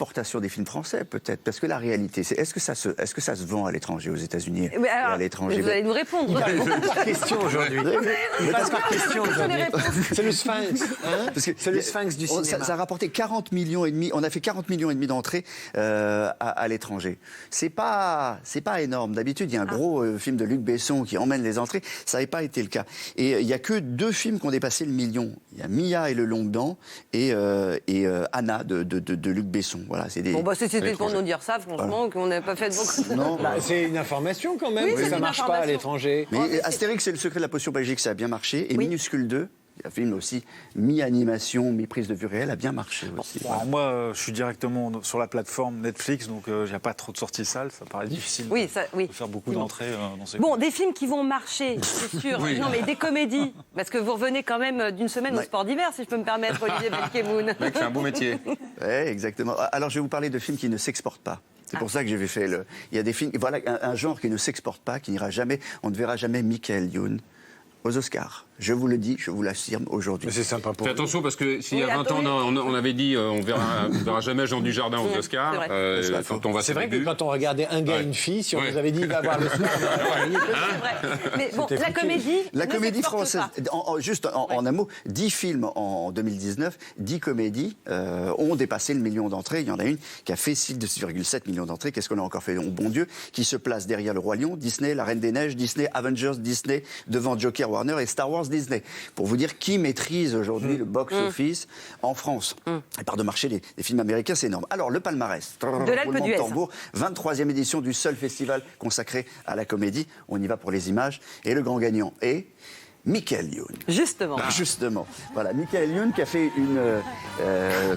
l'exportation des films français, peut-être. Parce que la réalité, c'est est-ce que ça se vend à l'étranger, aux États-Unis et à l'étranger? Vous allez nous répondre. Il y a beaucoup de questions aujourd'hui. C'est le sphinx. C'est le sphinx du cinéma. Ça a rapporté 40 millions et demi. On a fait 40 millions et demi d'entrées à l'étranger. C'est pas énorme. D'habitude, il y a un gros film de Luc Besson qui emmène les entrées. Ça n'avait pas été le cas. Et il y a que 2 films qui ont dépassé le million. Il y a Mia et le Long-Dent et Anna de Luc Besson. Voilà, c'est des... Bon, c'était pour nous dire ça, franchement, qu'on n'a pas fait de beaucoup. Non, c'est une information quand même, que ça ne marche pas à l'étranger. Mais Astérix, c'est le secret de la potion magique, ça a bien marché. Et Minuscule 2, un film aussi mi-animation, mi-prise de vue réelle, a bien marché aussi. Alors moi, je suis directement sur la plateforme Netflix, donc il n'y a pas trop de sorties salles. Ça paraît difficile de faire beaucoup d'entrées dans ces... Bon, des films qui vont marcher, c'est sûr. Non, mais des comédies. Parce que vous revenez quand même d'une semaine au sport d'hiver, si je peux me permettre, Olivier Benkemoun. C'est un beau métier. Oui, exactement. Alors, je vais vous parler de films qui ne s'exportent pas. C'est pour ça que j'avais fait Il y a des films... Voilà, un genre qui ne s'exporte pas, qui n'ira jamais... On ne verra jamais Michael Youn aux Oscars. Je vous le dis, je vous l'affirme aujourd'hui. Mais c'est sympa pour Fais attention parce que s'il y a 20 ans, on avait dit on verra jamais Jean Dujardin aux Oscars. Quand on va C'est vrai que quand on regardait Un gars et une fille, si on vous avait dit il va avoir le soir, Mais bon, la comédie. La comédie française, juste en un mot, 10 films en 2019, 10 comédies ont dépassé le million d'entrées. Il y en a une qui a fait 6,7 millions d'entrées. Qu'est-ce qu'on a encore fait? Oh, bon Dieu, qui se place derrière Le Roi Lion, Disney, La Reine des Neiges, Disney, Avengers, Disney, devant Joker, Warner et Star Wars, Disney. Pour vous dire qui maîtrise aujourd'hui le box-office en France. Et part de marché des films américains, c'est énorme. Alors, le palmarès. De l'Alpe d'Huez. 23e édition du seul festival consacré à la comédie. On y va pour les images. Et le grand gagnant est Michael Youn. Justement. Justement. Voilà, Michael Youn qui a fait une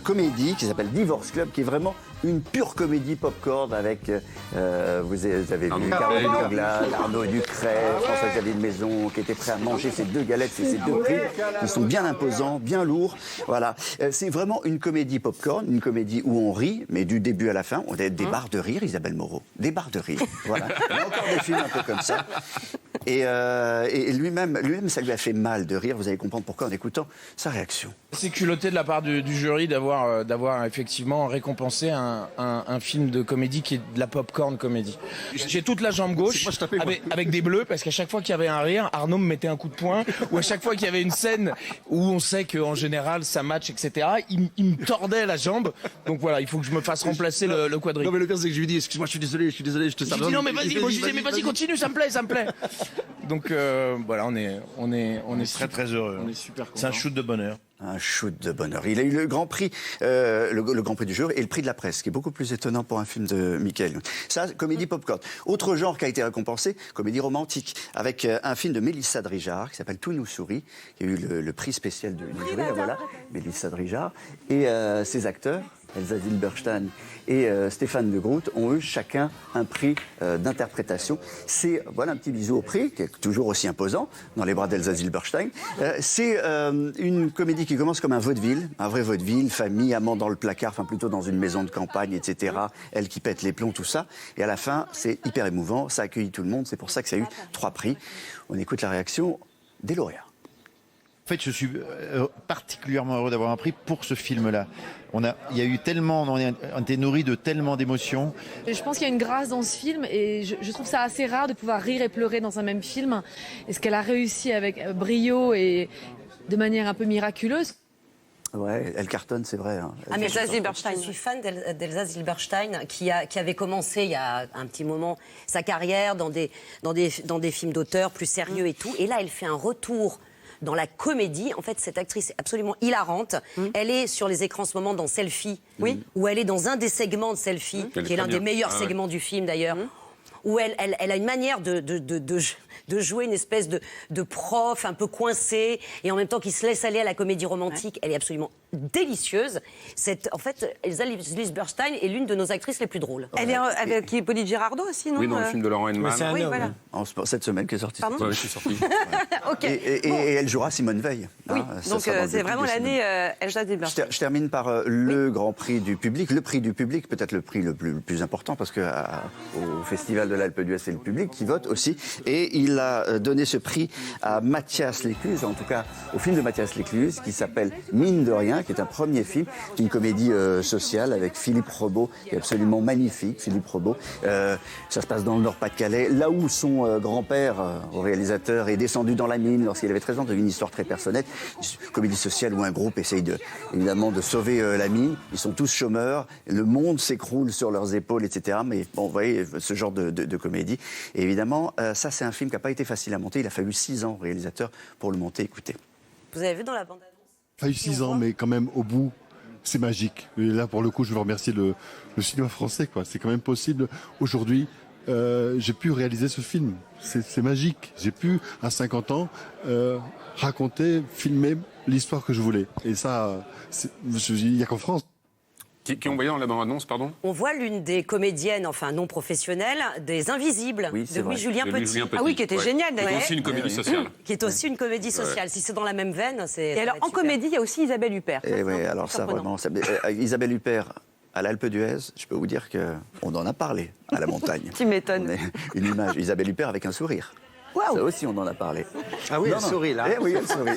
comédie qui s'appelle Divorce Club, qui est vraiment une pure comédie pop-corn avec, vous avez vu Caroline Coglade, Arnaud Ducret, François-Xavier de Maison, qui était prêt à manger ces 2 galettes et ces 2 prix, qui sont bien imposants, bien lourds. Voilà. C'est vraiment une comédie pop-corn, une comédie où on rit, mais du début à la fin, on a des barres de rire, Isabelle Moreau. Des barres de rire. Voilà. Il y a encore des films un peu comme ça. Et lui-même, ça lui a fait mal de rire. Vous allez comprendre pourquoi en écoutant sa réaction. C'est culotté de la part du jury d'avoir effectivement récompensé un film de comédie qui est de la pop-corn comédie. J'ai toute la jambe gauche avec des bleus parce qu'à chaque fois qu'il y avait un rire, Arnaud me mettait un coup de poing, ou à chaque fois qu'il y avait une scène où on sait qu'en général ça match, etc., il me tordait la jambe. Donc voilà, il faut que je me fasse remplacer le quadrille. Non mais le pire c'est que je lui dis excuse-moi, je suis désolé, je te Je lui dis non mais vas-y, moi je disais mais vas-y continue, ça me plaît. Donc voilà, on est très très heureux. On est super contents. C'est un shoot de bonheur. Un shoot de bonheur. Il a eu le Grand Prix, le Grand Prix du jury et le prix de la presse, qui est beaucoup plus étonnant pour un film de Michael. Ça, comédie pop-corn. Autre genre qui a été récompensé, comédie romantique, avec un film de Mélissa Drijard qui s'appelle Tout nous sourit, qui a eu le prix spécial du jury. Voilà, Mélissa Drijard et ses acteurs. Elsa Zilberstein et Stéphane De Groot ont eu chacun un prix d'interprétation. C'est, voilà un petit bisou au prix, qui est toujours aussi imposant, dans les bras d'Elsa Zilberstein. C'est une comédie qui commence comme un vaudeville, un vrai vaudeville, famille, amant dans le placard, enfin plutôt dans une maison de campagne, etc. Elle qui pète les plombs, tout ça. Et à la fin, c'est hyper émouvant, ça accueille tout le monde, c'est pour ça que ça a eu 3 prix. On écoute la réaction des lauréats. En fait, je suis particulièrement heureux d'avoir un prix pour ce film-là. Il y a eu tellement, on a été nourris de tellement d'émotions. Je pense qu'il y a une grâce dans ce film et je trouve ça assez rare de pouvoir rire et pleurer dans un même film. Et ce qu'elle a réussi avec brio et de manière un peu miraculeuse. Ouais, elle cartonne, c'est vrai. Hein. Mais Elsa Zilberstein. Je suis fan d'Elsa Zilberstein qui avait commencé il y a un petit moment sa carrière dans des films d'auteur plus sérieux et tout. Et là, elle fait un retour dans la comédie. En fait, cette actrice est absolument hilarante. Elle est sur les écrans en ce moment dans Selfie, où elle est dans un des segments de Selfie, qui est l'un des meilleurs segments du film d'ailleurs, où elle a une manière de jouer une espèce de prof un peu coincé et en même temps qui se laisse aller à la comédie romantique. Elle est absolument délicieuse. En fait, Elsa Zilberstein est l'une de nos actrices les plus drôles. Elle est avec Hippolyte Girardot aussi, non? Oui, dans le film de Laurent Henman. C'est un homme. Voilà. Cette semaine qui est sortie. Pardon? Je suis sorti. Ok. Et elle jouera Simone Veil. Oui, Ça donc sera dans le c'est biopic vraiment de Simone. l'année Elsa Zilberstein. Je termine par le Grand Prix du public. Le prix du public, peut-être le prix le plus important, parce qu'au Festival de l'Alpe d'Huez, c'est le public qui vote aussi. Et il a donné ce prix à Mathias Lécluse, en tout cas au film de Mathias Lécluse, qui s'appelle Mine de rien, qui est un premier film, une comédie sociale avec Philippe Rebaud, qui est absolument magnifique, Philippe Rebaud. Ça se passe dans le Nord-Pas-de-Calais, là où son grand-père, au réalisateur, est descendu dans la mine lorsqu'il avait 13 ans, une histoire très personnelle, une comédie sociale où un groupe essaye évidemment de sauver la mine. Ils sont tous chômeurs, le monde s'écroule sur leurs épaules, etc. Mais bon, vous voyez, ce genre de comédie. Et évidemment, ça c'est un film qui n'a pas été facile à monter. Il a fallu 6 ans au réalisateur pour le monter. Écoutez. Vous avez vu dans la bande-annonce? Il a fallu 6 ans, mais quand même, au bout, c'est magique. Et là, pour le coup, je veux remercier le cinéma français, quoi. C'est quand même possible. Aujourd'hui, j'ai pu réaliser ce film. C'est magique. J'ai pu, à 50 ans, raconter, filmer l'histoire que je voulais. Et ça, il n'y a qu'en France. Qui ont voyé dans la bande-annonce, pardon? On voit l'une des comédiennes, enfin non professionnelles, des Invisibles, de Louis-Julien Petit. Ah oui, qui était génial d'ailleurs. Qui est aussi une comédie sociale. Qui est aussi une comédie sociale. Si c'est dans la même veine, c'est... Et alors, en comédie, il y a aussi Isabelle Huppert. Et oui, alors ça, vraiment... Isabelle Huppert, à l'Alpe d'Huez, je peux vous dire qu'on en a parlé à la montagne. Tu m'étonnes. Une image, Isabelle Huppert avec un sourire. Wow. Ça aussi, on en a parlé. Ah oui, elle sourit là. Oui, elle sourit.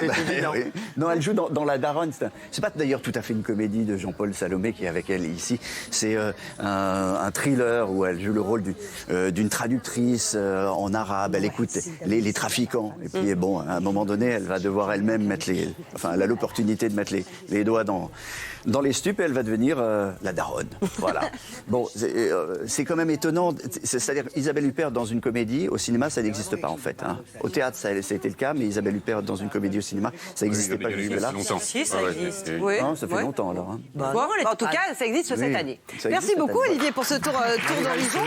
Oui. Non, elle joue dans La Daronne. C'est pas d'ailleurs tout à fait une comédie de Jean-Paul Salomé qui est avec elle ici. C'est un thriller où elle joue le rôle d'une traductrice en arabe. Elle écoute les trafiquants. Et puis, bon, à un moment donné, elle va devoir elle-même mettre elle a l'opportunité de mettre les doigts dans les stupes et elle va devenir la daronne. Voilà. Bon, c'est quand même étonnant. C'est-à-dire, Isabelle Huppert dans une comédie, au cinéma, ça n'existe pas en fait. Hein. Au théâtre, ça a été le cas, mais Isabelle Huppert dans une comédie au cinéma, ça n'existait pas jusque-là. Si, ça existe. Oui. Non, ça fait longtemps alors. Hein. En tout cas, ça existe cette année. Merci beaucoup, Olivier, pour ce tour d'horizon.